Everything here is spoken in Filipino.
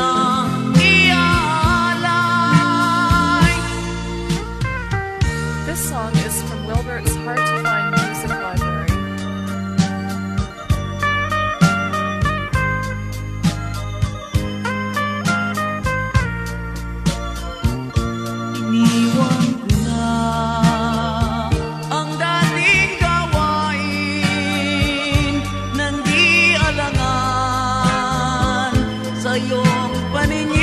lang iaalay. This song is from Wilbert's Hard to Find Music Library. Iniwan ko na ang dating gawain nang di alangan sa iyong paningin.